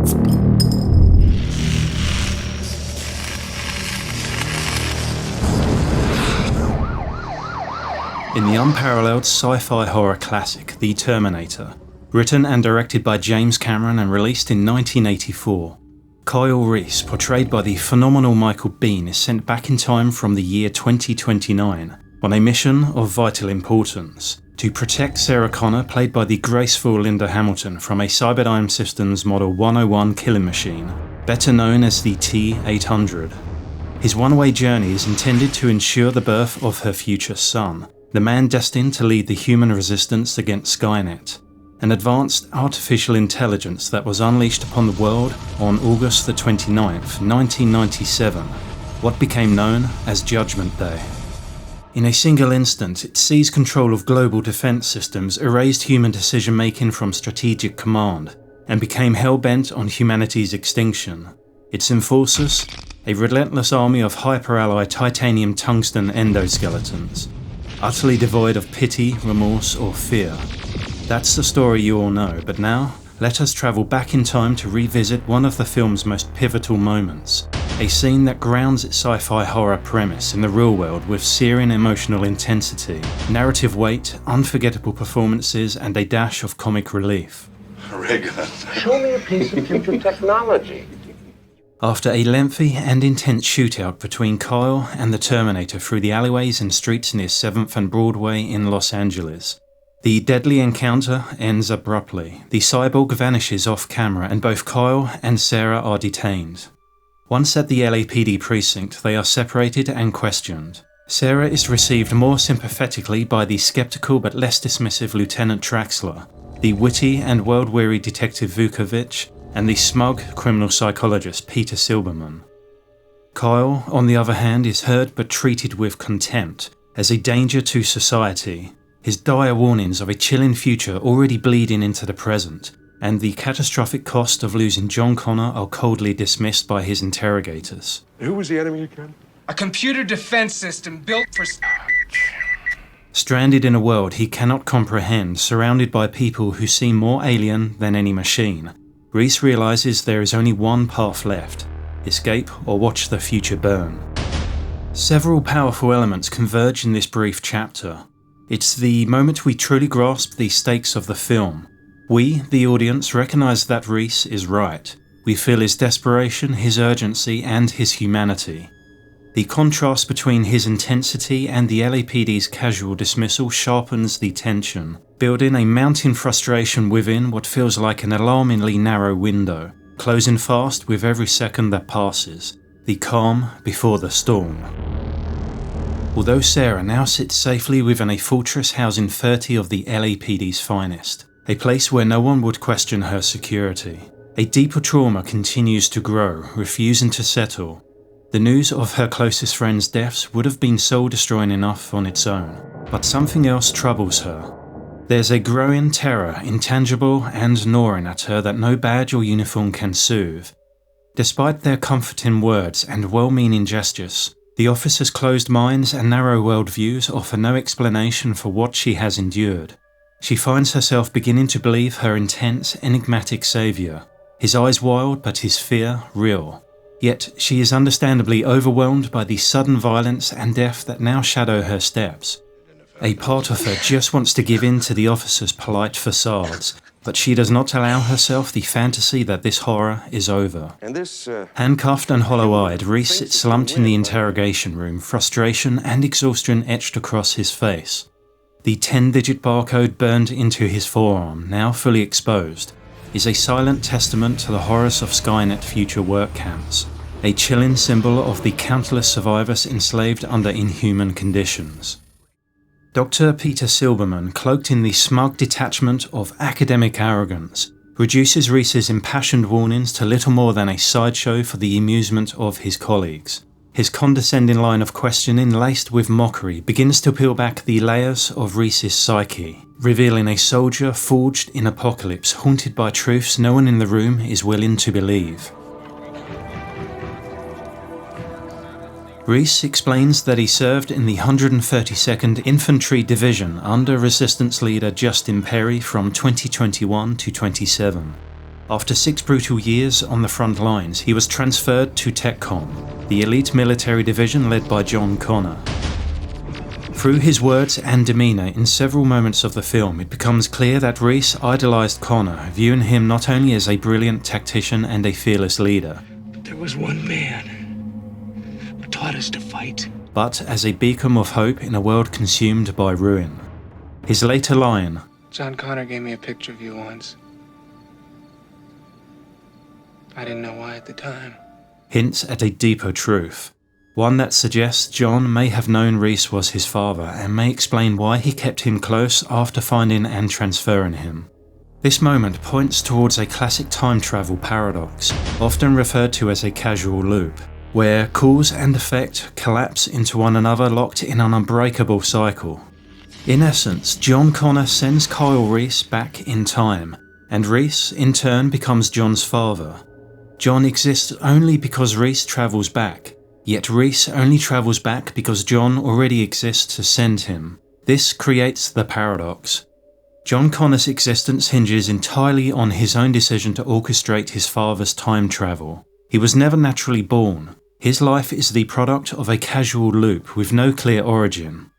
In the unparalleled sci-fi horror classic, The Terminator, written and directed by James Cameron and released in 1984, Kyle Reese, portrayed by the phenomenal Michael Biehn, is sent back in time from the year 2029 on a mission of vital importance to protect Sarah Connor, played by the graceful Linda Hamilton, from a Cyberdyne Systems Model 101 killing machine, better known as the T-800. His one-way journey is intended to ensure the birth of her future son, the man destined to lead the human resistance against Skynet, an advanced artificial intelligence that was unleashed upon the world on August the 29th, 1997, what became known as Judgment Day. In a single instant, it seized control of global defense systems, erased human decision-making from strategic command, and became hell-bent on humanity's extinction. Its enforcers, a relentless army of hyper-alloy titanium tungsten endoskeletons, utterly devoid of pity, remorse, or fear. That's the story you all know, but now, let us travel back in time to revisit one of the film's most pivotal moments, a scene that grounds its sci-fi horror premise in the real world with searing emotional intensity, narrative weight, unforgettable performances, and a dash of comic relief. Ray gun. Show me a piece of future technology. After a lengthy and intense shootout between Kyle and the Terminator through the alleyways and streets near 7th and Broadway in Los Angeles, the deadly encounter ends abruptly. The cyborg vanishes off camera and both Kyle and Sarah are detained. Once at the LAPD precinct, they are separated and questioned. Sarah is received more sympathetically by the skeptical but less dismissive Lieutenant Traxler, the witty and world-weary Detective Vukovic, and the smug criminal psychologist Peter Silberman. Kyle, on the other hand, is heard but treated with contempt as a danger to society, his dire warnings of a chilling future already bleeding into the present, and the catastrophic cost of losing John Connor are coldly dismissed by his interrogators. Who was the enemy again? A computer defense system built for... Stranded in a world he cannot comprehend, surrounded by people who seem more alien than any machine, Reese realizes there is only one path left: escape or watch the future burn. Several powerful elements converge in this brief chapter. It's the moment we truly grasp the stakes of the film. We, the audience, recognize that Reese is right. We feel his desperation, his urgency, and his humanity. The contrast between his intensity and the LAPD's casual dismissal sharpens the tension, building a mounting frustration within what feels like an alarmingly narrow window, closing fast with every second that passes, the calm before the storm. Although Sarah now sits safely within a fortress housing 30 of the LAPD's finest, a place where no one would question her security, a deeper trauma continues to grow, refusing to settle. The news of her closest friends' deaths would have been soul-destroying enough on its own, but something else troubles her. There's a growing terror, intangible and gnawing at her, that no badge or uniform can soothe. Despite their comforting words and well-meaning gestures, the officer's closed minds and narrow worldviews offer no explanation for what she has endured. She finds herself beginning to believe her intense, enigmatic saviour, his eyes wild but his fear real. Yet she is understandably overwhelmed by the sudden violence and death that now shadow her steps. A part of her just wants to give in to the officer's polite facades, but she does not allow herself the fantasy that this horror is over. Handcuffed and hollow-eyed, Reese sits slumped in the interrogation room, frustration and exhaustion etched across his face. The 10-digit barcode burned into his forearm, now fully exposed, is a silent testament to the horrors of Skynet future work camps, a chilling symbol of the countless survivors enslaved under inhuman conditions. Dr. Peter Silberman, cloaked in the smug detachment of academic arrogance, reduces Reese's impassioned warnings to little more than a sideshow for the amusement of his colleagues. His condescending line of questioning, laced with mockery, begins to peel back the layers of Reese's psyche, revealing a soldier forged in apocalypse, haunted by truths no one in the room is willing to believe. Reese explains that he served in the 132nd Infantry Division under Resistance leader Justin Perry from 2021 to 27. After 6 brutal years on the front lines, he was transferred to TechCom, the elite military division led by John Connor. Through his words and demeanour in several moments of the film, it becomes clear that Reese idolised Connor, viewing him not only as a brilliant tactician and a fearless leader, There was one man who taught us to fight. but as a beacon of hope in a world consumed by ruin. His later line, John Connor gave me a picture of you once. I didn't know why at the time. hints at a deeper truth, one that suggests John may have known Reese was his father and may explain why he kept him close after finding and transferring him. This moment points towards a classic time travel paradox, often referred to as a casual loop, where cause and effect collapse into one another locked in an unbreakable cycle. In essence, John Connor sends Kyle Reese back in time, and Reese in turn becomes John's father. John exists only because Reese travels back, yet Reese only travels back because John already exists to send him. This creates the paradox. John Connor's existence hinges entirely on his own decision to orchestrate his father's time travel. He was never naturally born. His life is the product of a casual loop with no clear origin.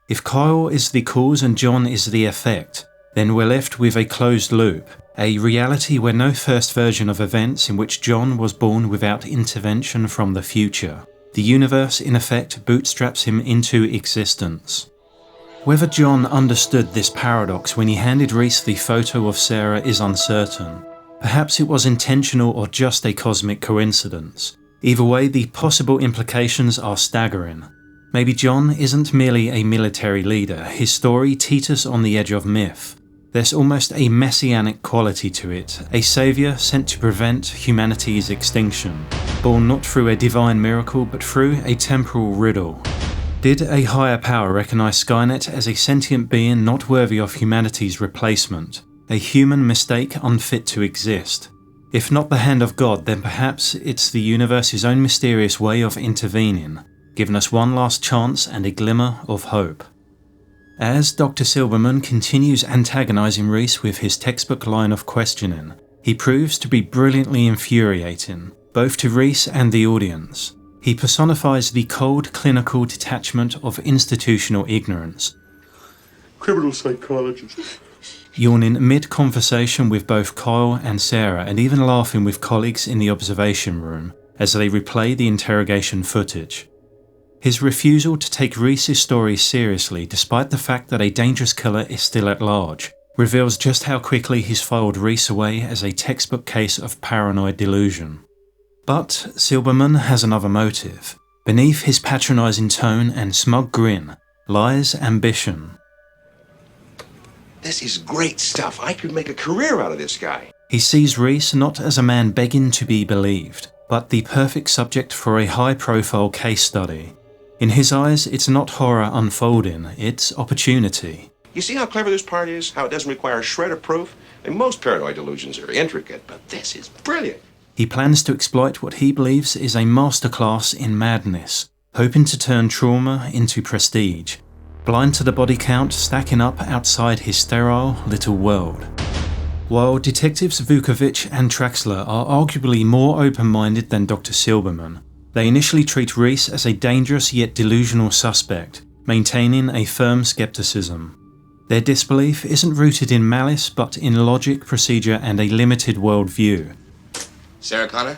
If Kyle is the cause and John is the effect, then we're left with a closed loop, a reality where no first version of events in which John was born without intervention from the future. The universe, in effect, bootstraps him into existence. Whether John understood this paradox when he handed Reese the photo of Sarah is uncertain. Perhaps it was intentional or just a cosmic coincidence. Either way, the possible implications are staggering. Maybe John isn't merely a military leader, his story teeters on the edge of myth. There's almost a messianic quality to it, a saviour sent to prevent humanity's extinction, born not through a divine miracle but through a temporal riddle. Did a higher power recognise Skynet as a sentient being not worthy of humanity's replacement, a human mistake unfit to exist? If not the hand of God, then perhaps it's the universe's own mysterious way of intervening, giving us one last chance and a glimmer of hope. As Dr. Silberman continues antagonising Reese with his textbook line of questioning, he proves to be brilliantly infuriating, both to Reese and the audience. He personifies the cold, clinical detachment of institutional ignorance, Criminal psychologist. yawning mid-conversation with both Kyle and Sarah and even laughing with colleagues in the observation room as they replay the interrogation footage. His refusal to take Reese's story seriously despite the fact that a dangerous killer is still at large reveals just how quickly he's filed Reese away as a textbook case of paranoid delusion. But Silberman has another motive. Beneath his patronising tone and smug grin lies ambition. This is great stuff. I could make a career out of this guy. He sees Reese not as a man begging to be believed, but the perfect subject for a high-profile case study. In his eyes, it's not horror unfolding, it's opportunity. You see how clever this part is? How it doesn't require a shred of proof? And most paranoid delusions are intricate, but this is brilliant. He plans to exploit what he believes is a masterclass in madness, hoping to turn trauma into prestige, blind to the body count stacking up outside his sterile little world. While detectives Vukovic and Traxler are arguably more open-minded than Dr. Silberman, they initially treat Reese as a dangerous yet delusional suspect, maintaining a firm skepticism. Their disbelief isn't rooted in malice but in logic, procedure and a limited worldview. Sarah Connor,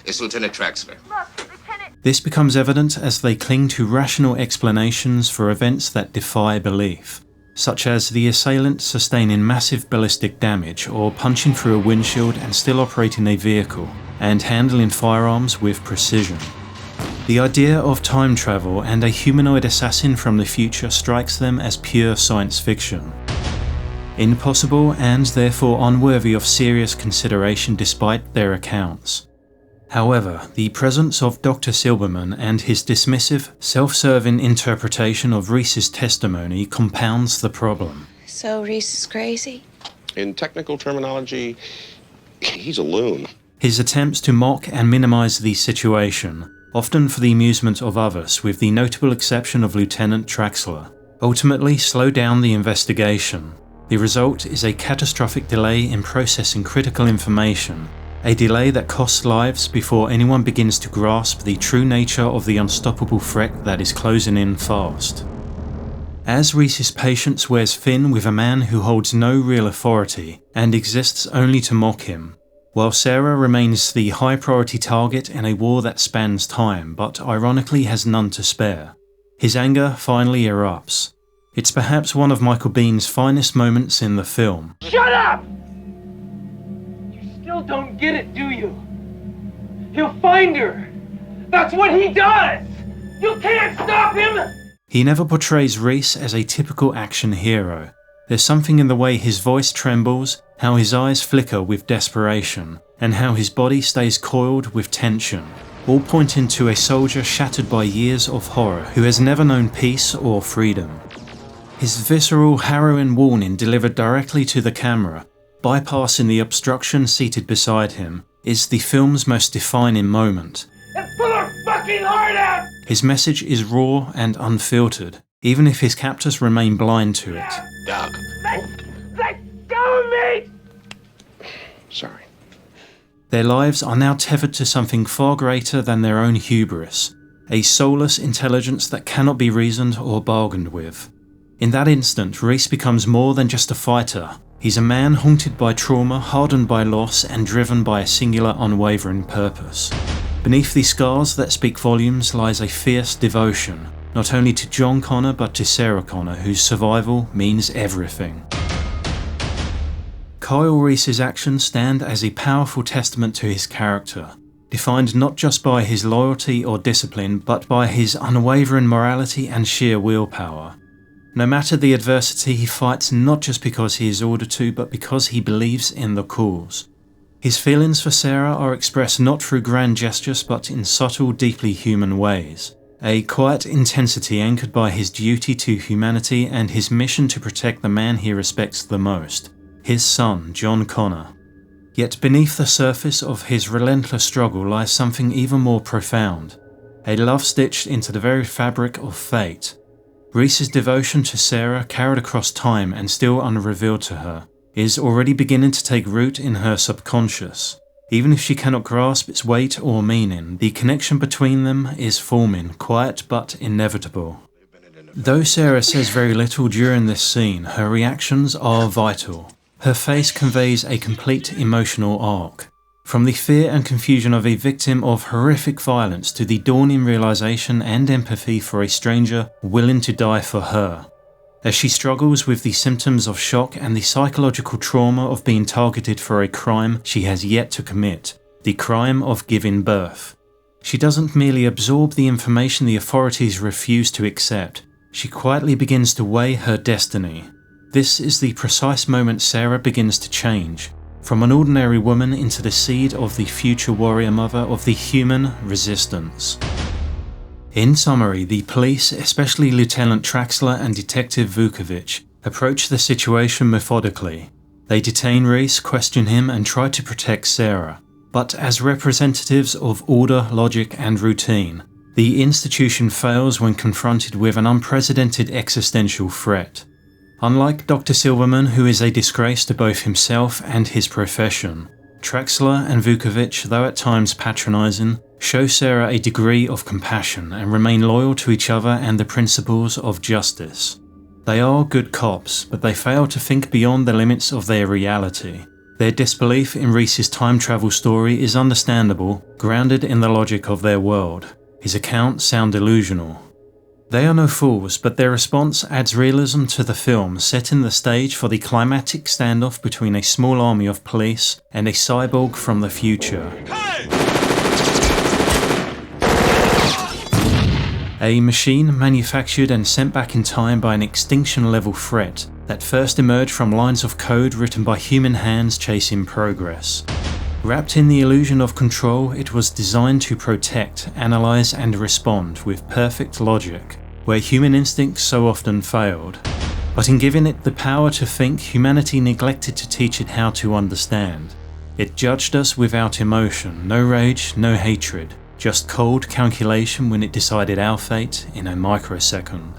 it's Lieutenant Traxler. This becomes evident as they cling to rational explanations for events that defy belief, such as the assailant sustaining massive ballistic damage or punching through a windshield and still operating a vehicle, and handling firearms with precision. The idea of time travel and a humanoid assassin from the future strikes them as pure science fiction. Impossible and therefore unworthy of serious consideration despite their accounts. However, the presence of Dr. Silberman and his dismissive, self-serving interpretation of Reese's testimony compounds the problem. So Reese is crazy? In technical terminology, he's a loon. His attempts to mock and minimise the situation, often for the amusement of others with the notable exception of Lieutenant Traxler, ultimately slow down the investigation. The result is a catastrophic delay in processing critical information, a delay that costs lives before anyone begins to grasp the true nature of the unstoppable threat that is closing in fast. As Reese's patience wears thin with a man who holds no real authority and exists only to mock him, while Sarah remains the high-priority target in a war that spans time but ironically has none to spare, his anger finally erupts. It's perhaps one of Michael Biehn's finest moments in the film. Shut up! You still don't get it, do you? He'll find her. That's what he does! You can't stop him! He never portrays Reese as a typical action hero. There's something in the way his voice trembles, how his eyes flicker with desperation, and how his body stays coiled with tension, all pointing to a soldier shattered by years of horror who has never known peace or freedom. His visceral, harrowing warning delivered directly to the camera, bypassing the obstruction seated beside him, is the film's most defining moment. And pull her fucking heart out! His message is raw and unfiltered, even if his captors remain blind to it. Doug. Let go of me! Sorry. Their lives are now tethered to something far greater than their own hubris, a soulless intelligence that cannot be reasoned or bargained with. In that instant, Reese becomes more than just a fighter. He's a man haunted by trauma, hardened by loss, and driven by a singular, unwavering purpose. Beneath the scars that speak volumes lies a fierce devotion, not only to John Connor but to Sarah Connor, whose survival means everything. Kyle Reese's actions stand as a powerful testament to his character, defined not just by his loyalty or discipline, but by his unwavering morality and sheer willpower. No matter the adversity, he fights not just because he is ordered to, but because he believes in the cause. His feelings for Sarah are expressed not through grand gestures, but in subtle, deeply human ways. A quiet intensity anchored by his duty to humanity and his mission to protect the man he respects the most, his son, John Connor. Yet beneath the surface of his relentless struggle lies something even more profound, a love stitched into the very fabric of fate. Reese's devotion to Sarah, carried across time and still unrevealed to her, is already beginning to take root in her subconscious. Even if she cannot grasp its weight or meaning, the connection between them is forming, quiet but inevitable. Though Sarah says very little during this scene, her reactions are vital. Her face conveys a complete emotional arc. From the fear and confusion of a victim of horrific violence to the dawning realization and empathy for a stranger willing to die for her. As she struggles with the symptoms of shock and the psychological trauma of being targeted for a crime she has yet to commit, the crime of giving birth. She doesn't merely absorb the information the authorities refuse to accept, she quietly begins to weigh her destiny. This is the precise moment Sarah begins to change, from an ordinary woman into the seed of the future warrior mother of the human resistance. In summary, the police, especially Lieutenant Traxler and Detective Vukovic, approach the situation methodically. They detain Reese, question him, and try to protect Sarah. But as representatives of order, logic, and routine, the institution fails when confronted with an unprecedented existential threat. Unlike Dr. Silberman, who is a disgrace to both himself and his profession, Traxler and Vukovic, though at times patronizing, show Sarah a degree of compassion and remain loyal to each other and the principles of justice. They are good cops, but they fail to think beyond the limits of their reality. Their disbelief in Reese's time travel story is understandable, grounded in the logic of their world. His accounts sound delusional. They are no fools, but their response adds realism to the film, setting the stage for the climactic standoff between a small army of police and a cyborg from the future. A machine manufactured and sent back in time by an extinction-level threat that first emerged from lines of code written by human hands chasing progress. Wrapped in the illusion of control, it was designed to protect, analyze, and respond with perfect logic, where human instincts so often failed. But in giving it the power to think, humanity neglected to teach it how to understand. It judged us without emotion, no rage, no hatred, just cold calculation when it decided our fate in a microsecond.